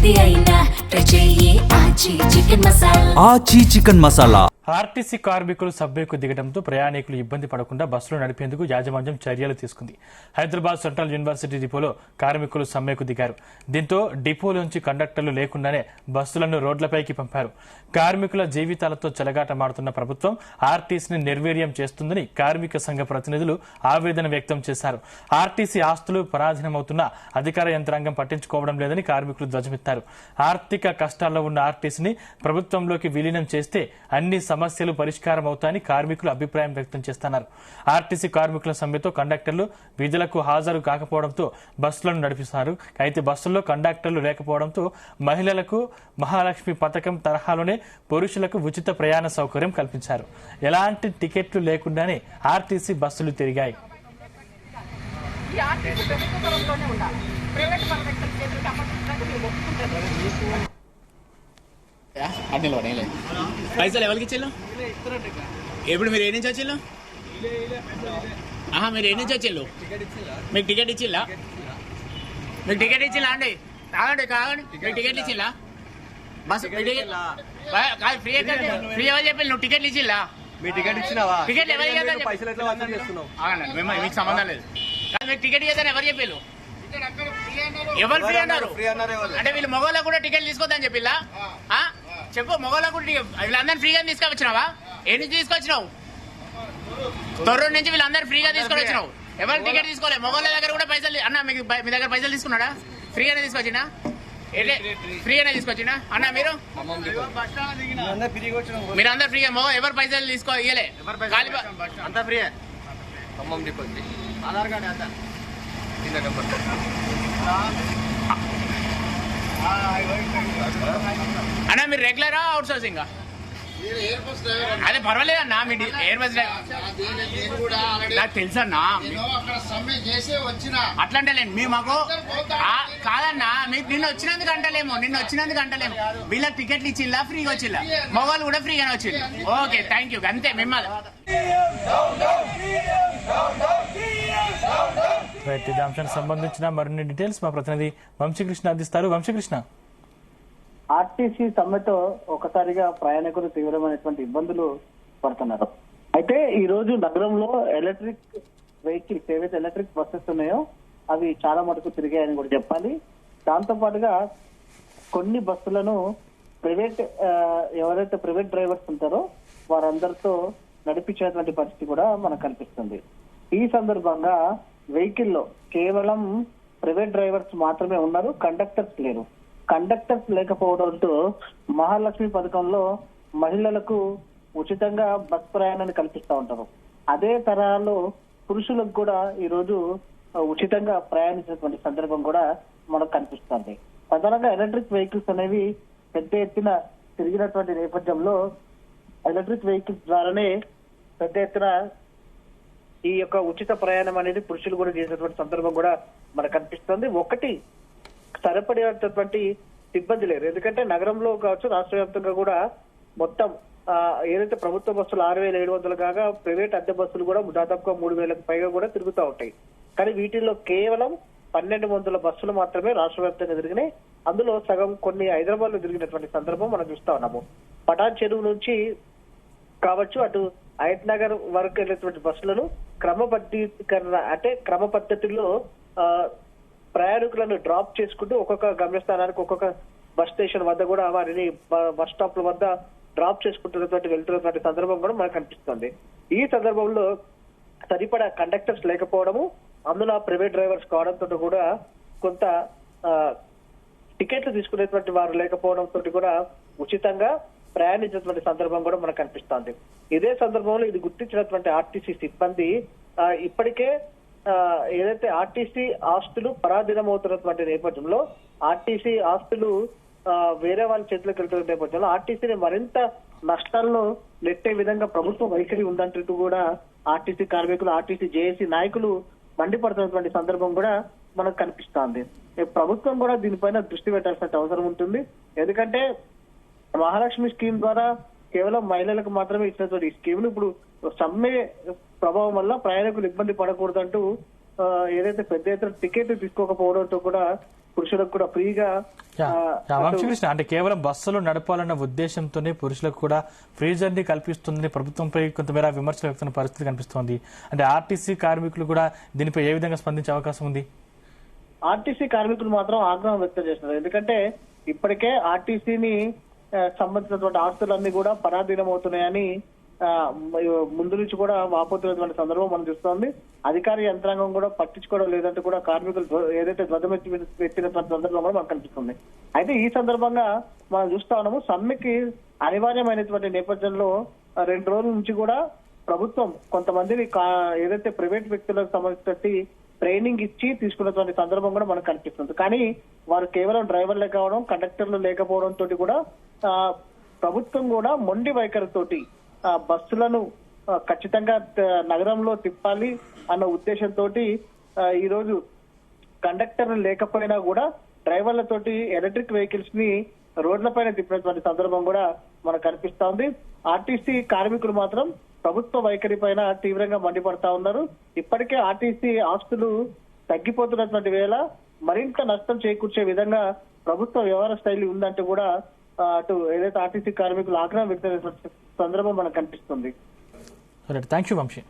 ఏది అయినా ట్రై చెయ్యి ఆచి చికెన్ మసాలా. ఆర్టీసీ కార్మికులు సమ్మెకు దిగడంతో ప్రయాణికులు ఇబ్బంది పడకుండా బస్సులు నడిపేందుకు యాజమాన్యం చర్యలు తీసుకుంది. హైదరాబాద్ సెంట్రల్ యూనివర్సిటీ డిపోలో కార్మికులు సమ్మెకు దిగారు. దీంతో డిపోలోంచి కండక్టర్లు లేకుండానే బస్సులను రోడ్లపైకి పంపారు. కార్మికుల జీవితాలతో చెలగాటమాడుతున్న ప్రభుత్వం ఆర్టీసీని నిర్వీర్యం చేస్తుందని కార్మిక సంఘ ప్రతినిధులు ఆవేదన వ్యక్తం చేశారు. ఆర్టీసీ ఆస్తులు పరాధీనమవుతున్నా అధికార యంత్రాంగం పట్టించుకోవడం లేదని కార్మికులు ధ్వజమెత్తారు. ఆర్థిక కష్టాల్లో ఉన్న ఆర్టీసీని ప్రభుత్వంలోకి విలీనం చేస్తే అన్ని సమస్యలు పరిష్కారం అవుతాయని కార్మికులు అభిప్రాయం వ్యక్తం చేస్తున్నారు. ఆర్టీసీ కార్మికుల సమ్మెతో కండక్టర్లు విధులకు హాజరు కాకపోవడంతో బస్సులను నడిపిస్తున్నారు. అయితే బస్సుల్లో కండక్టర్లు లేకపోవడంతో మహిళలకు మహాలక్ష్మి పథకం తరహాలోనే పురుషులకు ఉచిత ప్రయాణ సౌకర్యం కల్పించారు. ఎలాంటి టికెట్లు లేకుండానే ఆర్టీసీ బస్సులు తిరిగాయి. పైసలు ఎవరికి ఇచ్చిల్లు? ఎప్పుడు మీరు ఏ నుంచి వచ్చిల్లు? మీరు ఏ నుంచి వచ్చిల్లు? మీకు టికెట్ ఇచ్చిల్లా? మీకు టికెట్ ఇచ్చిల్లా అండి? కాగండి మీకు టికెట్ ఇచ్చిల్లా? బస్ కాదు ఫ్రీ ఫ్రీ ఎవరు చెప్పి నువ్వు టికెట్లు ఇచ్చిల్లా? మీ టికెట్ ఇచ్చినావా? టికెట్ ఎవరు పైసలు ఎట్లా వసూలు చేస్తున్నావు? మీకు సంబంధం లేదు. కాదు మీకు టికెట్ ఇవ్వదని ఎవరు చెప్పిల్లు? ఎవరు ఫ్రీ అన్నారు? అంటే వీళ్ళు మగవాళ్ళకు కూడా టికెట్ తీసుకోవద్దని చెప్పిల్లా? చెప్పు, మగవాళ్ళకు వీళ్ళందరినీ ఫ్రీగా తీసుకొచ్చినావా? ఏ నుంచి తీసుకొచ్చినావు? తొర్రూరు నుంచి వీళ్ళందరూ ఫ్రీగా తీసుకొని వచ్చినావు. ఎవరు టికెట్ తీసుకోలేదు. మగవాళ్ళ దగ్గర కూడా పైసలు అన్న మీకు మీ దగ్గర పైసలు తీసుకున్నాడా? ఫ్రీగానే తీసుకొచ్చినా? ఫ్రీగానే తీసుకొచ్చినా అన్న? మీరు అందరు ఫ్రీగా మగ ఎవరు పైసలు ఇయ్యలే? అంతా ఫ్రీ. ఆధార్ కార్డు అంతా అన్నా మీరు రెగ్యులరా అవుట్ సోర్సింగ్? అదే పర్వాలేదన్నా. మీ ఎయిర్ బస్ నాకు తెలుసు అన్నా. అట్లా అంటలేండి మీరు మాకు కాదన్నా. మీకు నిన్న వచ్చినందుకు అంటలేము. వీళ్ళకి టికెట్లు ఇచ్చిల్లా? ఫ్రీగా వచ్చిల్లా? మగవాళ్ళు కూడా ఫ్రీగానే వచ్చింది. Okay, thank you. అంతే మిమ్మల్ని. ఇదే అంశానికి సంబంధించిన మరిన్ని డీటెయిల్స్ మా ప్రతినిధి వంశీకృష్ణ అందిస్తారు. వంశీకృష్ణ, ఆర్టీసీ సమ్మెతో ఒకసారిగా ప్రయాణికులు తీవ్రమైనటువంటి ఇబ్బందులు పడుతున్నారు. అయితే ఈ రోజు నగరంలో ఎలక్ట్రిక్ వెహికల్స్ ఏవైతే ఎలక్ట్రిక్ బస్సెస్ ఉన్నాయో అవి చాలా మటుకు తిరిగాయని కూడా చెప్పాలి. దాంతో పాటుగా కొన్ని బస్సులను ఎవరైతే ప్రైవేట్ డ్రైవర్స్ ఉంటారో వారందరితో నడిపించేటువంటి పరిస్థితి కూడా మనకు కనిపిస్తుంది. ఈ సందర్భంగా వెహికల్లో కేవలం ప్రైవేట్ డ్రైవర్స్ మాత్రమే ఉన్నారు, కండక్టర్స్ లేరు. కండక్టర్స్ లేకపోవడంతో మహాలక్ష్మి పథకంలో మహిళలకు ఉచితంగా బస్ ప్రయాణాన్ని కల్పిస్తూ ఉంటారు. అదే తరహాలో పురుషులకు కూడా ఈ రోజు ఉచితంగా ప్రయాణించినటువంటి సందర్భం కూడా మనకు కనిపిస్తుంది. ప్రధానంగా ఎలక్ట్రిక్ వెహికల్స్ అనేవి పెద్ద ఎత్తున తిరిగినటువంటి నేపథ్యంలో ఎలక్ట్రిక్ వెహికల్స్ ద్వారానే పెద్ద ఎత్తున ఈ యొక్క ఉచిత ప్రయాణం అనేది పురుషులు కూడా చేసినటువంటి సందర్భం కూడా మనకు కనిపిస్తుంది. ఒకటి సరిపడేటటువంటి సిబ్బంది లేరు. ఎందుకంటే నగరంలో కావచ్చు, రాష్ట్ర వ్యాప్తంగా కూడా మొత్తం ఏదైతే ప్రభుత్వ బస్సులు 6,700 కాగా ప్రైవేట్ అద్దె బస్సులు కూడా దాదాపుగా 3,000కు పైగా కూడా తిరుగుతూ ఉంటాయి. కానీ వీటిల్లో కేవలం 1,200 బస్సులు మాత్రమే రాష్ట్ర వ్యాప్తంగా తిరిగినాయి. అందులో సగం కొన్ని హైదరాబాద్ లో తిరిగినటువంటి సందర్భం మనం చూస్తా ఉన్నాము. పటాన్ చెరువు నుంచి కావచ్చు, అటు హయత్ నగర్ వరకు వెళ్ళేటువంటి బస్సులను క్రమ పద్ధతిలో ప్రయాణికులను డ్రాప్ చేసుకుంటూ ఒక్కొక్క గమ్యస్థానానికి ఒక్కొక్క బస్ స్టేషన్ వద్ద కూడా వారిని బస్ స్టాప్ల వద్ద డ్రాప్ చేసుకుంటున్నటువంటి వెళ్తున్నటువంటి సందర్భం కూడా మనకు కనిపిస్తుంది. ఈ సందర్భంలో సరిపడా కండక్టర్స్ లేకపోవడము, అందులో ప్రైవేట్ డ్రైవర్స్ కావడంతో కూడా కొంత టికెట్లు తీసుకునేటువంటి వారు లేకపోవడంతో కూడా ఉచితంగా ప్రయాణించినటువంటి సందర్భం కూడా మనకు కనిపిస్తోంది. ఇదే సందర్భంలో ఇది గుర్తించినటువంటి ఆర్టీసీ సిబ్బంది ఇప్పటికే ఏదైతే ఆర్టీసీ ఆస్తులు పరాధీనమవుతున్నటువంటి నేపథ్యంలో, ఆర్టీసీ ఆస్తులు వేరే వాళ్ళ చేతిలోకి వెళ్తున్న నేపథ్యంలో ఆర్టీసీని మరింత నష్టాలను నెట్టే విధంగా ప్రభుత్వం వైఖరి ఉందంటూ కూడా ఆర్టీసీ కార్మికులు, ఆర్టీసీ జేఏసీ నాయకులు మండిపడుతున్నటువంటి సందర్భం కూడా మనకు కనిపిస్తోంది. ప్రభుత్వం కూడా దీనిపైన దృష్టి పెట్టాల్సిన అవసరం ఉంటుంది. ఎందుకంటే మహాలక్ష్మి స్కీమ్ ద్వారా కేవలం మహిళలకు మాత్రమే ఇచ్చినటువంటి ఈ స్కీమ్ ఇప్పుడు సమ్మె ప్రభావం వల్ల ప్రయాణికులు ఇబ్బంది పడకూడదంటూ ఏదైతే పెద్ద ఎత్తున టికెట్ తీసుకోకపోవడంతో కూడా పురుషులకు కూడా ఫ్రీగా వంశీకృష్ణ, అంటే కేవలం బస్సులు నడపాలన్న ఉద్దేశంతోనే పురుషులకు కూడా ఫ్రీ జర్నీ కల్పిస్తుంది ప్రభుత్వంపై కొంతమేర విమర్శలు వ్యక్తమైన పరిస్థితి కనిపిస్తోంది. అంటే ఆర్టీసీ కార్మికులు కూడా దీనిపై ఏ విధంగా స్పందించే అవకాశం ఉంది? ఆర్టీసీ కార్మికులు మాత్రం ఆగ్రహం వ్యక్తం చేస్తున్నారు. ఎందుకంటే ఇప్పటికే ఆర్టీసీని సంబంధించినటువంటి ఆస్తులన్నీ కూడా పరాధీనం అవుతున్నాయని ముందు నుంచి కూడా వాపోతున్నటువంటి సందర్భం మనం చూస్తోంది. అధికార యంత్రాంగం కూడా పట్టించుకోవడం లేదంటే కూడా కార్మికులు ఏదైతే ధ్వజం ఎత్తినటువంటి సందర్భం కూడా మనకు కనిపిస్తుంది. అయితే ఈ సందర్భంగా మనం చూస్తా ఉన్నాము, సమ్మెకి అనివార్యమైనటువంటి నేపథ్యంలో 2 రోజుల నుంచి కూడా ప్రభుత్వం కొంతమందిని ఏదైతే ప్రైవేట్ వ్యక్తులకు సంబంధించి ట్రైనింగ్ ఇచ్చి తీసుకున్నటువంటి సందర్భం కూడా మనకు కనిపిస్తుంది. కానీ వారు కేవలం డ్రైవర్లే కావడం, కండక్టర్లు లేకపోవడం తోటి కూడా ప్రభుత్వం కూడా మొండి వైఖరితోటి బస్సులను ఖచ్చితంగా నగరంలో తిప్పాలి అన్న ఉద్దేశంతో ఈ రోజు కండక్టర్లు లేకపోయినా కూడా డ్రైవర్లతోటి ఎలక్ట్రిక్ వెహికల్స్ ని రోడ్లపైన తిప్పినటువంటి సందర్భం కూడా మనకు కనిపిస్తా ఉంది. ఆర్టీసీ కార్మికులు మాత్రం ప్రభుత్వ వైఖరి పైన తీవ్రంగా మండిపడతా ఉన్నారు. ఇప్పటికే ఆర్టీసీ ఆస్తులు తగ్గిపోతున్నటువంటి వేళ మరింత నష్టం చేకూర్చే విధంగా ప్రభుత్వ వ్యవహార శైలి ఉందంటే కూడా అటు ఏదైతే ఆర్టీసీ కార్మికులు ఆగ్రహం వ్యక్తం చేసిన సందర్భం మనకు కనిపిస్తుంది. Thank you Vamsi.